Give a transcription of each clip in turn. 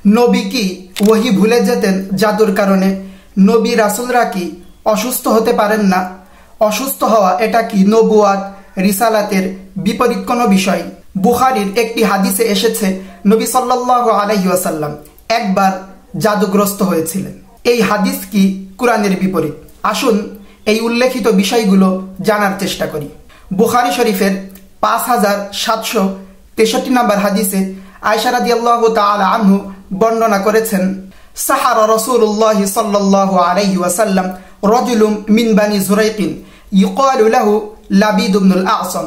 নবী কি ওহী ভুলে যেতেন জাদুর কারণে? নবী রাসূলরা কি অসুস্থ হতে পারেন না? অসুস্থ হওয়া এটা কি নবুয়াত রিসালাতের বিপরীত কোনো বিষয়? বুখারীর একটি হাদিসে এসেছে নবী সাল্লাল্লাহু আলাইহি ওয়াসাল্লাম একবার জাদুগ্রস্ত হয়েছিলেন। এই হাদিস কি কুরআনের বিপরীত? আসুন এই উল্লেখিত বিষয়গুলো জানার চেষ্টা করি। বুখারী শরীফের 5763 নম্বর হাদিসে আয়েশা রাদিয়াল্লাহু তাআলা আনহু বর্ণনা করেছেন, সাহারা রাসূলুল্লাহ সাল্লাল্লাহু আলাইহি ওয়াসাল্লাম রাজুলুম মিন বানি যুরাইকিন ইউকালু লাহু লাবিদ ইবনুল আ'সাম।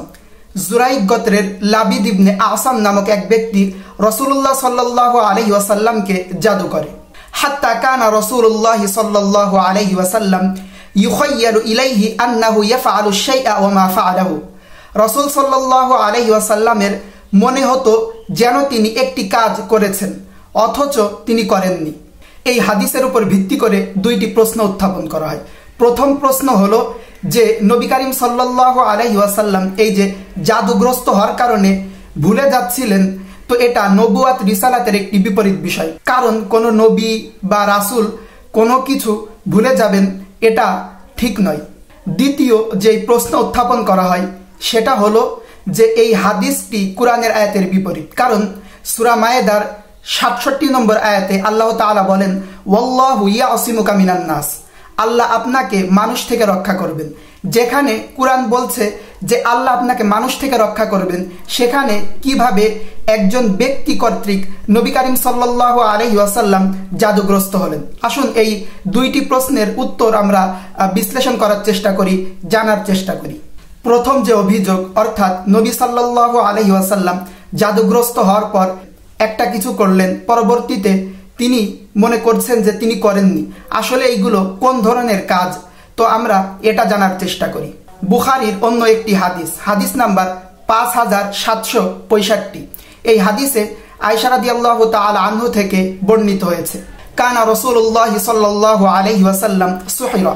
যুরাইক গোত্রের লাবিদ ইবনে আ'সাম নামক এক ব্যক্তি রাসূলুল্লাহ সাল্লাল্লাহু আলাইহি ওয়াসাল্লামকে জাদু করে। হাত্তা কানা রাসূলুল্লাহ সাল্লাল্লাহু আলাইহি ওয়াসাল্লাম ইউখায়্যালু ইলাইহি আন্নাহু ইয়াফআলু শাইআ ওয়া মা ফাআলাহু। রাসূল সাল্লাল্লাহু আলাইহি ওয়াসাল্লামের মনে হতো যেন তিনি একটি কাজ করেছেন অথচ তিনি করেননি। এই হাদিসের উপর ভিত্তি করে দুইটি প্রশ্ন উত্থাপন করা হয়। প্রথম প্রশ্ন হলো যে নবী করিম সাল্লাল্লাহু আলাইহি ওয়াসাল্লাম এই যে জাদুগ্রস্ত হওয়ার কারণে ভুলে যাচ্ছিলেন, তো এটা নবুয়াত রিসালাতের একটি বিপরীত বিষয়। কারণ কোনো নবী বা রাসূল কোনো কিছু ভুলে যাবেন এটা ঠিক নয়। দ্বিতীয় যে প্রশ্ন উত্থাপন করা হয় সেটা হলো যে এই হাদিসটি কুরআনের আয়াতের বিপরীত। কারণ সূরা মায়েদার 67 নম্বর আয়াতে আল্লাহ তাআলা বলেন, ওয়াল্লাহু ইয়াসিমুকা মিনান নাস, আল্লাহ আপনাকে মানুষ থেকে রক্ষা করবেন। যেখানে কুরআন বলছে যে আল্লাহ আপনাকে মানুষ থেকে রক্ষা করবেন, সেখানে কিভাবে একজন ব্যক্তি কর্তৃক নবী করিম সাল্লাল্লাহু আলাইহি ওয়াসাল্লাম জাদুগ্রস্ত হলেন? আসুন এই দুইটি প্রশ্নের উত্তর আমরা বিশ্লেষণ করার চেষ্টা করি, জানার চেষ্টা করি। প্রথম যে অভিযোগ, অর্থাৎ নবী সাল্লাল্লাহু আলাইহি ওয়াসাল্লাম জাদুগ্রস্ত হওয়ার পর একটা কিছু করলেন, পরবর্তীতে তিনি মনে করছেন যে তিনি করেননি। আসলে এইগুলো কোন ধরনের কাজ, তো আমরা এটা জানার চেষ্টা করি। বুখারীর অন্য একটি হাদিস, হাদিস নাম্বার 5765, এই হাদিসে আয়েশা রাদিয়াল্লাহু তাআলা আনহু থেকে বর্ণিত হয়েছে, কানা রাসূলুল্লাহ সাল্লাল্লাহু আলাইহি ওয়াসাল্লাম সুহিরা,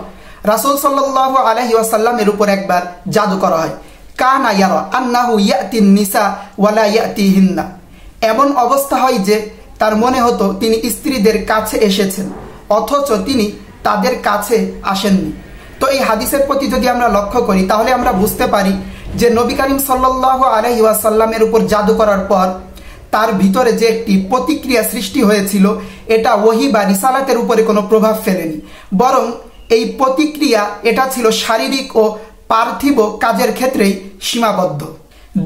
রাসূল সাল্লাল্লাহু আলাইহি ওয়াসাল্লামের উপর একবার জাদু করা হয়। কানা ইয়ারা আন্নাহু ইয়াতিন নিসা ওয়ালা ইয়াতিহিন্না, এমন অবস্থা হয় যে তার মনে হতো তিনি স্ত্রীদের কাছে এসেছেন অথচ তিনি তাদের কাছে আসেননি। তো এই হাদিসের প্রতি যদি আমরা লক্ষ্য করি তাহলে আমরা বুঝতে পারি যে নবী করিম সাল্লাল্লাহু আলাইহি ওয়াসাল্লামের উপর জাদু করার পর তার ভিতরে যে একটি প্রতিক্রিয়া সৃষ্টি হয়েছিল এটা ওহী বা রিসালাতের উপরে কোনো প্রভাব ফেলেনি, বরং এই প্রতিক্রিয়া এটা ছিল শারীরিক ও পার্থিব কাজের ক্ষেত্রেই সীমাবদ্ধ।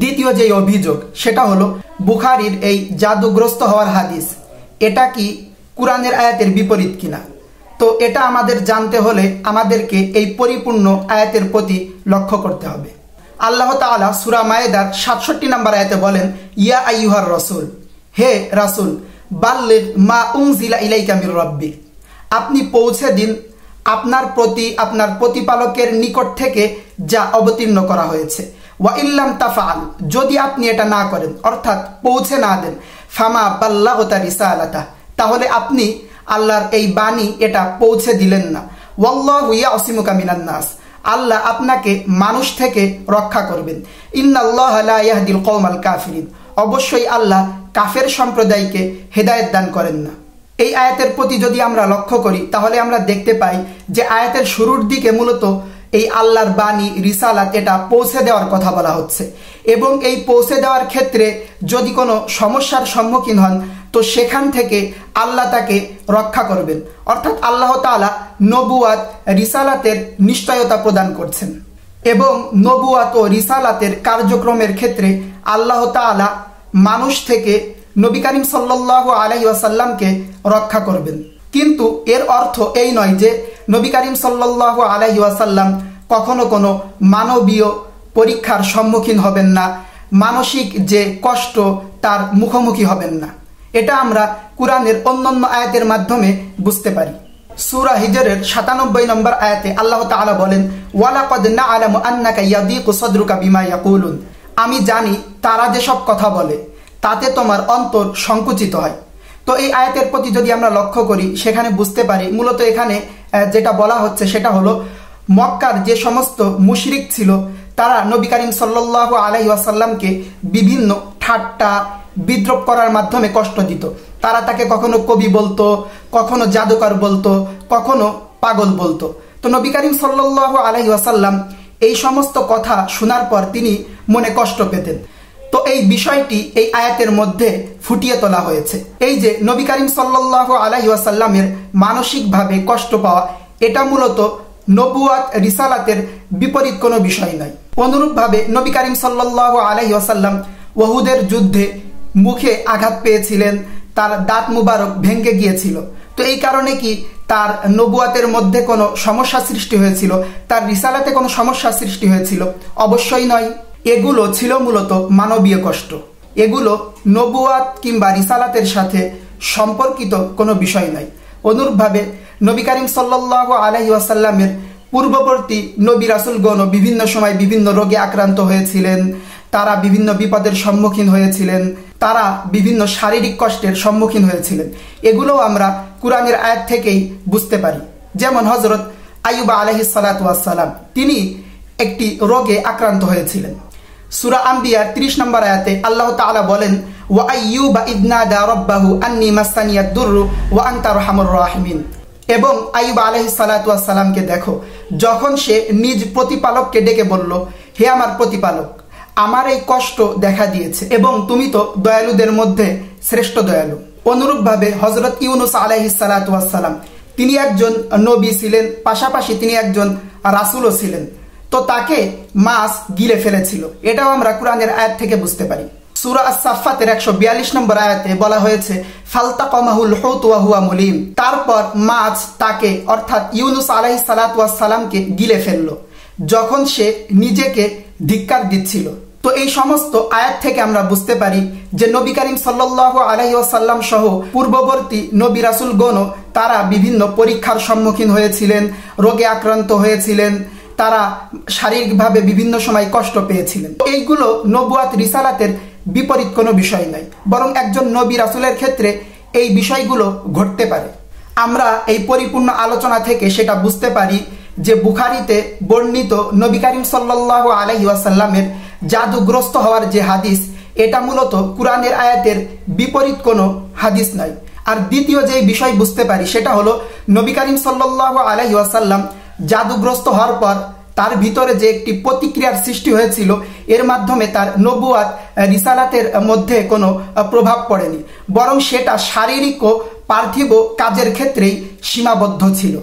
দ্বিতীয় যে অভিযোগ সেটা হলো বুখারীর এই জাদুগ্রস্ত হওয়ার হাদিস, এটা কি কুরআনের আয়াতের বিপরীত কিনা? তো এটা আমাদের জানতে হলে আমাদেরকে এই পরিপূর্ণ আয়াতের প্রতি লক্ষ্য করতে হবে। আল্লাহ তাআলা সূরা মায়েদার 67 নম্বর আয়াতে বলেন, ইয়া আইয়ুহার রাসূল, হে রাসূল, বাল্লিগ মা উনজিলা ইলাইকা মির রাব্বিক, আপনি পৌঁছে দিন আপনার প্রতি আপনার প্রতিপালকের নিকট থেকে যা অবতীর্ণ করা হয়েছে। ওয়া ইল্লাম তাফআল, যদি আপনি এটা না করেন অর্থাৎ পৌঁছে না দেন, ফামা বাল্লাগতা রিসালাতা, তাহলে আপনি আল্লাহর এই বাণী এটা পৌঁছে দিলেন না। ওয়াল্লাহু ইয়াসিমুকা মিনান নাস, আল্লাহ আপনাকে মানুষ থেকে রক্ষা করবেন। ইন্নাল্লাহা লা ইয়াহদিল কওমাল কাফিরিন, অবশ্যই আল্লাহ কাফের সম্প্রদায়কে হেদায়েত দান করেন না। এই আয়াতের প্রতি যদি আমরা লক্ষ্য করি তাহলে আমরা দেখতে পাই যে আয়াতের শুরুর দিকে মূলত এই আল্লাহর বাণী রিসালাত এটা পৌঁছে দেওয়ার কথা বলা হচ্ছে, এবং এই পৌঁছে দেওয়ার ক্ষেত্রে যদি কোনো সমস্যার সম্মুখীন হন তো সেখান থেকে আল্লাহ তাকে রক্ষা করবেন, অর্থাৎ আল্লাহ তাআলা নবুয়াত রিসালাতের নিশ্চয়তা প্রদান করছেন, এবং নবুয়াত ও রিসালাতের কার্যক্রমের ক্ষেত্রে আল্লাহ তাআলা মানুষ থেকে নবী করিম সাল্লাল্লাহু আলাইহি ওয়াসাল্লামকে রক্ষা করবেন। কিন্তু এর অর্থ এই নয় যে নবী করিম সাল্লাল্লাহু আলাইহি ওয়াসাল্লাম কখনো কোনো মানবীয় পরীক্ষার সম্মুখীন হবেন না, মানসিক যে কষ্ট তার মুখোমুখি হবেন না। এটা আমরা কুরআনের অন্যান্য আয়াতের মাধ্যমে বুঝতে পারি। সূরা হিজরের 97 নম্বর আয়াতে আল্লাহ তাআলা বলেন, ওয়ালাকাদ না'লামু আন্নাকা ইয়াদিকু সাদরুকা বিমা ইয়াকুলুন, আমি জানি তারা যেসব কথা বলে তাতে তোমার অন্তর সংকুচিত হয়। তো এই আয়াতের প্রতি যদি আমরা লক্ষ্য করি সেখানে বুঝতে পারি মূলত এখানে যেটা বলা হচ্ছে সেটা হলো মক্কার যে সমস্ত মুশরিক ছিল তারা নবী করিম সাল্লাল্লাহু আলাইহি ওয়াসাল্লামকে বিভিন্ন ঠাট্টা বিদ্রূপ করার মাধ্যমে কষ্ট দিত। তারা তাকে কখনো কবি বলতো, কখনো জাদুকর বলতো, কখনো পাগল বলতো। তো নবী করিম সাল্লাল্লাহু আলাইহি ওয়াসাল্লাম এই সমস্ত কথা শোনার পর তিনি মনে কষ্ট পেতেন। তো এই বিষয়টি এই আয়াতের মধ্যে ফুটিয়ে তোলা হয়েছে। এই যে নবী করিম সাল্লাল্লাহু আলাইহি ওয়াসাল্লামের মানসিকভাবে কষ্ট পাওয়া, এটা মূলত নবুয়াত রিসালাতের বিপরীত কোনো বিষয় নয়। অনুরূপভাবে নবী করিম সাল্লাল্লাহু আলাইহি ওয়াসাল্লাম ওহুদের যুদ্ধে মুখে আঘাত পেয়েছিলেন, তার দাঁত মুবারক ভেঙে গিয়েছিল। তো এই কারণে কি তার নবুয়াতের মধ্যে কোনো সমস্যা সৃষ্টি হয়েছিল, তার রিসালাতে কোনো সমস্যা সৃষ্টি হয়েছিল? অবশ্যই নয়। এগুলো ছিল মূলত মানবীয় কষ্ট, এগুলো নবুয়াত কিংবা রিসালাতের সাথে সম্পর্কিত কোনো বিষয় নয়। অনুরূপভাবে নবী করিম সাল্লাল্লাহু আলাইহি ওয়াসাল্লামের পূর্ববর্তী নবী রাসূলগণ বিভিন্ন সময় বিভিন্ন রোগে আক্রান্ত হয়েছিলেন, তারা বিভিন্ন বিপদের সম্মুখীন হয়েছিলেন, তারা বিভিন্ন শারীরিক কষ্টের সম্মুখীন হয়েছিলেন। এগুলোও আমরা কুরআনের আয়াত থেকেই বুঝতে পারি। যেমন হযরত আইয়ুব আলাইহিস সালাতু ওয়াস সালাম, তিনি একটি রোগে আক্রান্ত হয়েছিলেন। সূরা আম্বিয়ার 30 নম্বর আয়াতে আল্লাহ তাআলা বলেন, ওয়া আইয়ুবা ইয নাদা রাব্বাহু আন্নী মাসানিয়াদ দুররু ওয়া আনতা আরহামুর রাহিমিন। এবং আইয়ুব আলাইহিস সালাতু ওয়াস সালামকে দেখো, যখন সে নিজ প্রতিপালককে ডেকে বলল, হে আমার প্রতিপালক, আমার এই কষ্ট দেখা দিয়েছে এবং তুমি তো দয়ালুদের মধ্যে শ্রেষ্ঠ দয়ালু। অনুরূপভাবে হযরত ইউনুস আলাইহিস সালাতু ওয়াস সালাম, তিনি একজন নবী ছিলেন, পাশাপাশি তিনি একজন রাসূলও ছিলেন। তো তাকে মাছ গিলে ফেলেছিল, এটাও আমরা কুরআনের আয়াত থেকে বুঝতে পারি। সূরা আস-সাফফাতের 142 নম্বর আয়াতে বলা হয়েছে, ফালতাকামাহুল হুত ওয়া হুয়া মুলিম। তারপর মাছ তাকে অর্থাৎ ইউনুস আলাইহিস সালাতু ওয়াস সালামকে গিলে ফেলল যখন সে নিজেকে ধিক্কার দিচ্ছিল। তো এই সমস্ত আয়াত থেকে আমরা বুঝতে পারি যে নবী করিম সাল্লাল্লাহু আলাইহি ওয়াসাল্লাম সহ পূর্ববর্তী নবী রাসূলগণও তারা বিভিন্ন পরীক্ষার সম্মুখীন হয়েছিলেন, রোগে আক্রান্ত হয়েছিলেন, তারা শারীরিকভাবে বিভিন্ন সময় কষ্ট পেয়েছিলেন। এইগুলো নবুয়াত রিসালাতের বিপরীত কোনো বিষয় নয়, বরং একজন নবী রাসূলের ক্ষেত্রে এই বিষয়গুলো ঘটতে পারে। আমরা এই পরিপূর্ণ আলোচনা থেকে সেটা বুঝতে পারি যে বুখারীতে বর্ণিত নবী করিম সাল্লাল্লাহু আলাইহি ওয়াসাল্লামের জাদুগ্রস্ত হওয়ার যে হাদিস, এটা মূলত কুরআনের আয়াতের বিপরীত কোনো হাদিস নয়। আর দ্বিতীয় যে বিষয় বুঝতে পারি সেটা হলো নবী করিম সাল্লাল্লাহু আলাইহি ওয়াসাল্লাম জাদুগ্রস্ত হওয়ার পর তার ভিতরে যে একটি প্রতিক্রিয়ার সৃষ্টি হয়েছিল, এর মাধ্যমে তার নবুয়াত রিসালাতের মধ্যে কোনো প্রভাব পড়েনি, বরং সেটা শারীরিক ও পার্থিব কাজের ক্ষেত্রেই সীমাবদ্ধ ছিল।